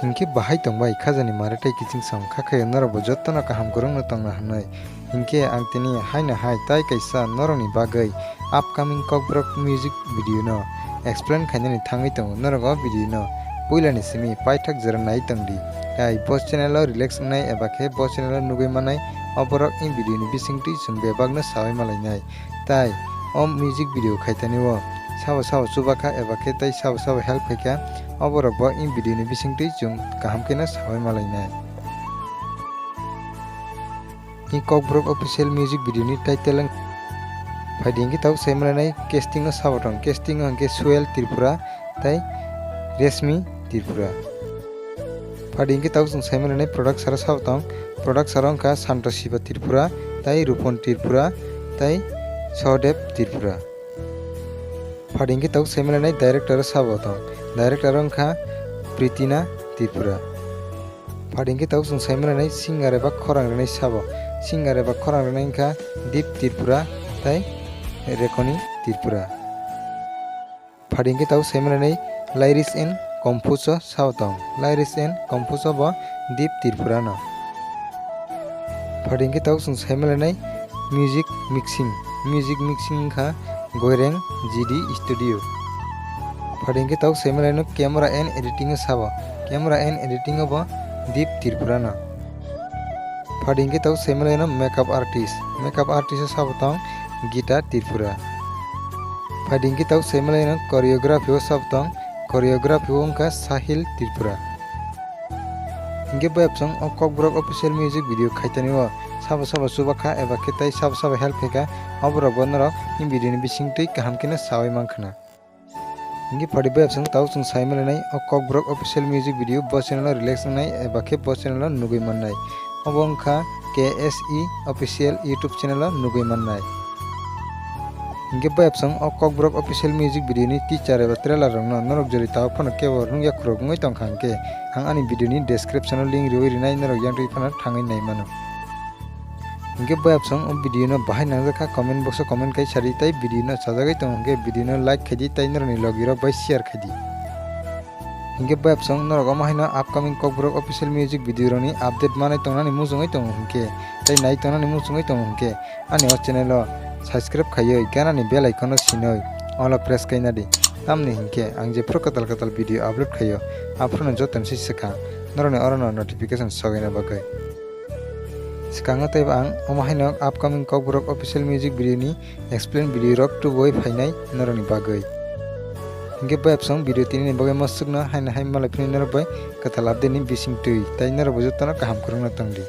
हिंके बाहाय तंबाय खाजानि माराथाय किचिं sam खाखाय नरबो jottona kaham korongno tongna hanai हिंके आं तिनि हायना हाय ताई kaisa noroni bagai upcoming kokbrok music video no explain khainani thangai tongo norogo video no puilani simi paithak jora nai tongdi tai post channel o relax nai eba khe post channel o nugui manai oborok in video ni bisingtui chung bebagno sawai malai nai tai o music video khaitani o sabo sabo chubakha eba khe tai sabo sabo help khaika oborok bo in video ni bisingtui chung kaham khe na sawai malai nai in kokbrok official music video ni title finding ताऊ सेमलानाय casting no sabatong casting angke Suel Tripura tai Resmi Tripura finding ताऊ जों सेमलानाय product sara sabatong product sarong ka Santoshiba Tripura tai Rupon Tripura tai Sodev Tripura finding ताऊ सेमलानाय director sabatong director angka Pritina Tripura finding ताऊ जों सेमलानाय singer eba khorang rwnai sabo singer eba khorang rwnai angka Deep Tripura tai Rekoni Tripura finding ताऊ सेमलानाय lyrics and compose sabatong lyrics and compose bo Deep Tripura no finding ताऊ जों सेमलानाय music mixing kha Goireng GD Studio finding ताऊ सेमलानाय camera and editing sabo camera and editing bo Deep Tripura no finding ताऊ सेमलानाय makeup artist sabatong Gita Tripura finding ताऊ सेमलानाय choreography sabatong choreography ongka Sahil Tripura hinge bayapsong o kokbrok official music video khaitani o sabo sabo subakha eba khetai sabo sabo help kheka oborok bonoro in video ni bisingtui kaham kena sawai mangkhana hinge phadi bayapsong taऊ chung saimalanai o kokbrok official music video bo channel relax nai eba khe bo channel nugui mannai obo ongkha KSE official YouTube channel nugui mannai hinge bayapsong o kokbrok official music video ni teaser eba trailer rong no norok jori taw phano kebo rungya khurok ngoi tongkhang ke ang ani video ni description o link riwi rinai norok yang tui phano thangai nai mano hinge bayapsong o video no bahai nangjaka comment box o comment kai sari tai video no sajagai tongke video no like khaidi tai noroni logi rok bai share khaidi hinge bayapsong norok amahino upcoming kokbrok official music video roni update manai tongnani mujungai tong hinke tai nai tongnani mujungai tong hinke ani o channel o subscribe khaiyoi ganani bell icon o sinoi all press kainadi tamni hinke ang je katal katal video upload khaiyo aphrona joton sisaka norone orono notification sogaina bagai sikanga taiba ang omahino upcoming kokbrok official music video ni explain video rok to boy phainai noroni bagai hinge bayapsong video tini bagai masukna haina hai malai phini norbai katal update ni bising tui tai norbo jotona kaham korongna tongdi।